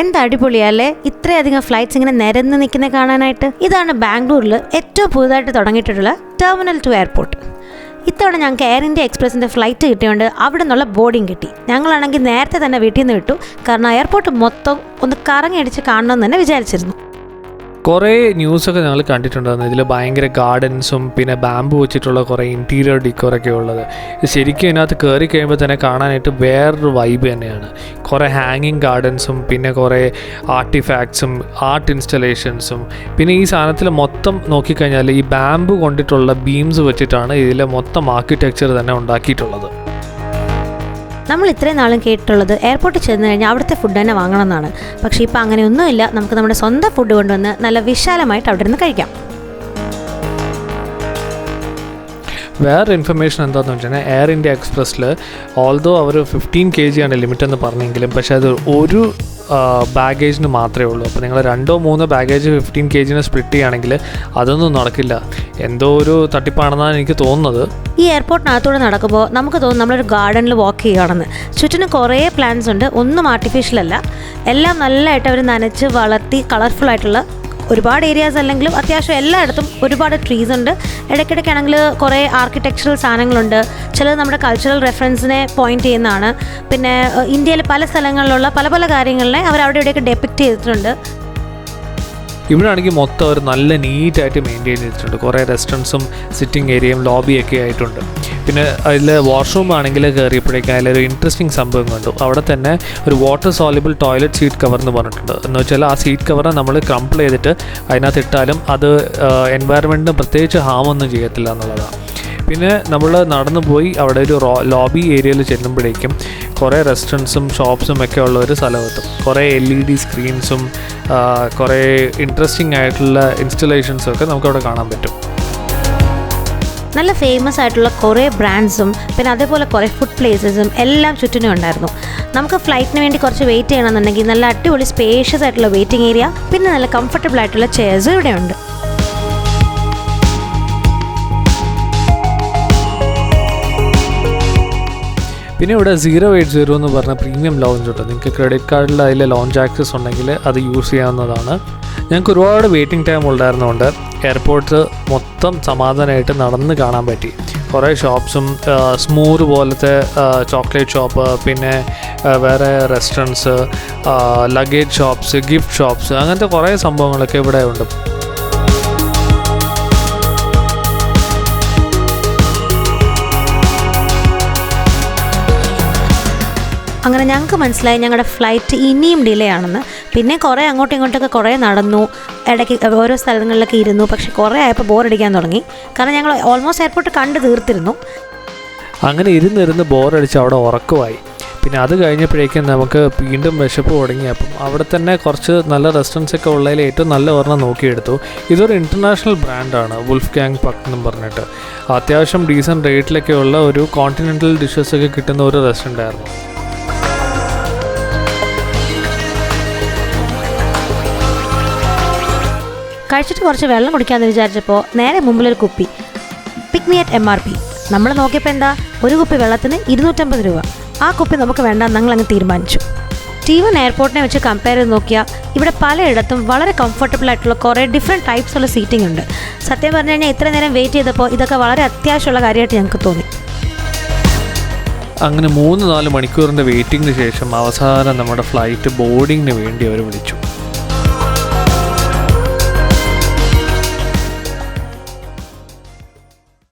എന്താ അടിപൊളിയല്ലേ ഇത്രയധികം ഫ്ലൈറ്റ്സ് ഇങ്ങനെ നിരന്ന് നിൽക്കുന്നത് കാണാനായിട്ട്. ഇതാണ് ബാംഗ്ലൂരിൽ ഏറ്റവും പുതുതായിട്ട് തുടങ്ങിയിട്ടുള്ള ടെർമിനൽ 2 എയർപോർട്ട്. ഇത്തവണ ഞങ്ങൾക്ക് എയർ ഇന്ത്യ എക്സ്പ്രസിൻ്റെ ഫ്ലൈറ്റ് കിട്ടിയോണ്ട് അവിടെ നിന്നുള്ള ബോർഡിങ് കിട്ടി. ഞങ്ങളാണെങ്കിൽ നേരത്തെ തന്നെ വീട്ടിൽ നിന്ന് വിട്ടു, കാരണം എയർപോർട്ട് മൊത്തം ഒന്ന് കറങ്ങി അടിച്ച് കാണണമെന്ന് തന്നെ വിചാരിച്ചിരുന്നു. കുറേ ന്യൂസൊക്കെ ഞങ്ങൾ കണ്ടിട്ടുണ്ടായിരുന്നു. ഇതിൽ ഭയങ്കര ഗാർഡൻസും പിന്നെ ബാമ്പു വെച്ചിട്ടുള്ള കുറേ ഇൻറ്റീരിയർ ഡിക്കോറൊക്കെ ഉള്ളത്. ശരിക്കും ഇതിനകത്ത് കയറി കഴിയുമ്പോൾ തന്നെ കാണാനായിട്ട് വേറൊരു വൈബ് തന്നെയാണ്. കുറേ ഹാങ്ങിങ് ഗാർഡൻസും പിന്നെ കുറേ ആർട്ടിഫാക്ട്സും ആർട്ട് ഇൻസ്റ്റലേഷൻസും പിന്നെ ഈ സാധനത്തിൽ മൊത്തം നോക്കിക്കഴിഞ്ഞാൽ ഈ ബാമ്പു കൊണ്ടിട്ടുള്ള ബീംസ് വെച്ചിട്ടാണ് ഇതിലെ മൊത്തം ആർക്കിടെക്ചർ തന്നെ ഉണ്ടാക്കിയിട്ടുള്ളത്. നമ്മൾ ഇത്രയും നാളും കേട്ടിട്ടുള്ളത് എയർപോർട്ടിൽ ചെന്ന് കഴിഞ്ഞാൽ അവിടുത്തെ ഫുഡ് തന്നെ വാങ്ങണം എന്നാണ്. പക്ഷേ ഇപ്പോൾ അങ്ങനെയൊന്നുമില്ല. നമുക്ക് നമ്മുടെ സ്വന്തം ഫുഡ് കൊണ്ടുവന്ന് നല്ല വിശാലമായിട്ട് അവിടെ നിന്ന് കഴിക്കാം. വേറെ ഇൻഫർമേഷൻ എന്താണെന്ന് വെച്ചാൽ എയർ ഇന്ത്യ എക്സ്പ്രസ്സിൽ ഓൾദോ അവർ 15 kg ആണ് ലിമിറ്റ് എന്ന് പറഞ്ഞെങ്കിലും പക്ഷേ അത് ഒരു ബാഗേജിന് മാത്രമേ ഉള്ളൂ. അപ്പോൾ നിങ്ങൾ 2-3 ബാഗേജ് 15 kg സ്പ്ലിറ്റ് ചെയ്യുകയാണെങ്കിൽ അതൊന്നും നടക്കില്ല. എന്തോ ഒരു തട്ടിപ്പാണെന്നാണ് എനിക്ക് തോന്നുന്നത്. ഈ എയർപോർട്ടിനകത്തൂടെ നടക്കുമ്പോൾ നമുക്ക് തോന്നും നമ്മളൊരു ഗാർഡനിൽ വാക്ക് ചെയ്യുകയാണെന്ന്. ചുറ്റിനും കുറേ പ്ലാന്റ്സ് ഉണ്ട്, ഒന്നും ആർട്ടിഫിഷ്യൽ അല്ല. എല്ലാം നല്ലതായിട്ട് അവർ നനച്ച് വളർത്തി കളർഫുൾ ആയിട്ടുള്ള ഒരുപാട് ഏരിയാസ് അല്ലെങ്കിലും അത്യാവശ്യം എല്ലായിടത്തും ഒരുപാട് ട്രീസ് ഉണ്ട്. ഇടയ്ക്കിടയ്ക്കാണെങ്കിൽ കുറേ ആർക്കിടെക്ചറൽ സാധനങ്ങളുണ്ട്. ചിലത് നമ്മുടെ കൾച്ചറൽ റെഫറൻസിനെ പോയിന്റ് ചെയ്യുന്നതാണ്. പിന്നെ ഇന്ത്യയിൽ പല സ്ഥലങ്ങളിലുള്ള പല പല കാര്യങ്ങളെ അവർ അവിടെ ഇവിടെയൊക്കെ ഡെപ്പിക്റ്റ് ചെയ്തിട്ടുണ്ട്. ഇവിടെ ആണെങ്കിൽ മൊത്തം അവർ നല്ല നീറ്റായിട്ട് മെയിൻറ്റെയിൻ ചെയ്തിട്ടുണ്ട്. കുറേ റെസ്റ്റോറൻറ്റ്സും സിറ്റിംഗ് ഏരിയയും ലോബിയൊക്കെ ആയിട്ടുണ്ട്. പിന്നെ അതിൽ വാഷ്റൂം ആണെങ്കിൽ കയറിയപ്പോഴേക്കും അതിലൊരു ഇൻട്രസ്റ്റിംഗ് സംഭവം കണ്ടു. അവിടെ തന്നെ ഒരു water soluble toilet seat cover എന്ന് പറഞ്ഞിട്ടുണ്ട്. എന്ന് വെച്ചാൽ ആ സീറ്റ് കവർ നമ്മൾ ക്രംപിൾ ചെയ്തിട്ട് അതിനകത്ത് ഇട്ടാലും അത് എൻവയറമെൻറ്റിന് പ്രത്യേകിച്ച് ഹാമൊന്നും ചെയ്യത്തില്ല എന്നുള്ളതാണ്. പിന്നെ നമ്മൾ നടന്നു പോയി അവിടെ ഒരു ലോബി ഏരിയയിൽ ചെല്ലുമ്പോഴേക്കും കുറേ റെസ്റ്റോറൻറ്റ്സും ഷോപ്സും ഒക്കെ ഉള്ള ഒരു സ്ഥലമെത്തും. കുറേ LED സ്ക്രീൻസും കുറേ ഇൻട്രസ്റ്റിംഗ് ആയിട്ടുള്ള ഇൻസ്റ്റലേഷൻസും ഒക്കെ നമുക്കവിടെ കാണാൻ പറ്റും. നല്ല ഫേമസ് ആയിട്ടുള്ള കുറേ ബ്രാൻഡ്സും പിന്നെ അതേപോലെ കുറേ ഫുഡ് പ്ലേസസും എല്ലാം ചുറ്റിനും ഉണ്ടായിരുന്നു. നമുക്ക് ഫ്ലൈറ്റിന് വേണ്ടി കുറച്ച് വെയിറ്റ് ചെയ്യണമെന്നുണ്ടെങ്കിൽ നല്ല അടിപൊളി സ്പേഷ്യസ് ആയിട്ടുള്ള വെയിറ്റിംഗ് ഏരിയ പിന്നെ നല്ല കംഫർട്ടബിൾ ആയിട്ടുള്ള ചെയർസും ഇവിടെ ഉണ്ട്. പിന്നെ ഇവിടെ 080 എന്ന് പറഞ്ഞ പ്രീമിയം ലോഞ്ച് ഉണ്ട്. നിങ്ങൾക്ക് ക്രെഡിറ്റ് കാർഡിൽ അതിൽ ലോഞ്ച് ആക്സസ് ഉണ്ടെങ്കിൽ അത് യൂസ് ചെയ്യാവുന്നതാണ്. ഞങ്ങൾക്ക് ഒരുപാട് വെയിറ്റിംഗ് ടൈം ഉണ്ടായിരുന്നതുകൊണ്ട് എയർപോർട്ട് മൊത്തം സമാധാനമായിട്ട് നടന്ന് കാണാൻ പറ്റി. കുറേ ഷോപ്സും സ്മൂർ പോലത്തെ ചോക്ലേറ്റ് ഷോപ്പ് പിന്നെ വേറെ restaurants, luggage shops, gift shops, അങ്ങനത്തെ കുറേ സംഭവങ്ങളൊക്കെ ഇവിടെ ഉണ്ട്. അങ്ങനെ ഞങ്ങൾക്ക് മനസ്സിലായി ഞങ്ങളുടെ ഫ്ലൈറ്റ് ഇനിയും ഡിലേ ആണെന്ന്. പിന്നെ കുറേ അങ്ങോട്ടും ഇങ്ങോട്ടൊക്കെ കുറേ നടന്നു, ഇടയ്ക്ക് ഓരോ സ്ഥലങ്ങളിലൊക്കെ ഇരുന്നു. പക്ഷെ കുറേ ആയപ്പോൾ ബോറടിക്കാൻ തുടങ്ങി. കാരണം ഞങ്ങൾ ഓൾമോസ്റ്റ് എയർപോർട്ട് കണ്ട് തീർത്തിരുന്നു. അങ്ങനെ ഇരുന്നിരുന്ന് ബോറടിച്ച് അവിടെ ഉറക്കമായി. പിന്നെ അത് കഴിഞ്ഞപ്പോഴേക്കും നമുക്ക് വീണ്ടും വിശപ്പ് തുടങ്ങി. അപ്പം അവിടെ തന്നെ കുറച്ച് നല്ല റെസ്റ്റോറൻറ്റ്സ് ഒക്കെ ഉള്ളതിൽ ഏറ്റവും നല്ല ഒരെണ്ണം നോക്കിയെടുത്തു. ഇതൊരു ഇൻ്റർനാഷണൽ ബ്രാൻഡാണ്, Wolfgang Puck എന്നും പറഞ്ഞിട്ട്. അത്യാവശ്യം ഡീസൻറ്റ് റേറ്റിലൊക്കെ ഉള്ള ഒരു കോണ്ടിനെൻ്റൽ ഡിഷസൊക്കെ കിട്ടുന്ന ഒരു റെസ്റ്റോറൻ്റ് ആയിരുന്നു. കഴിച്ചിട്ട് കുറച്ച് വെള്ളം കുടിക്കാമെന്ന് വിചാരിച്ചപ്പോൾ നേരെ മുമ്പിലൊരു കുപ്പി പിക്ക് മി അറ്റ് MRP. നമ്മൾ നോക്കിയപ്പോൾ എന്താ, ഒരു കുപ്പി വെള്ളത്തിന് 250 രൂപ. ആ കുപ്പി നമുക്ക് വേണ്ട, ഞങ്ങളങ്ങ് തീരുമാനിച്ചു. T1 എയർപോർട്ടിനെ വെച്ച് കമ്പയർ ചെയ്ത് നോക്കിയാൽ ഇവിടെ പലയിടത്തും വളരെ കംഫർട്ടബിൾ ആയിട്ടുള്ള കുറേ ഡിഫറെൻറ്റ് ടൈപ്സ് ഉള്ള സീറ്റിംഗ് ഉണ്ട്. സത്യം പറഞ്ഞു കഴിഞ്ഞാൽ ഇത്ര നേരം വെയിറ്റ് ചെയ്തപ്പോൾ ഇതൊക്കെ വളരെ അത്യാവശ്യമുള്ള കാര്യമായിട്ട് ഞങ്ങൾക്ക് തോന്നി. അങ്ങനെ 3-4 മണിക്കൂറിൻ്റെ വെയിറ്റിങ്ങിന് ശേഷം അവസാനം നമ്മുടെ ഫ്ലൈറ്റ് ബോർഡിങ്ങിന് വേണ്ടി അവർ വിളിച്ചു.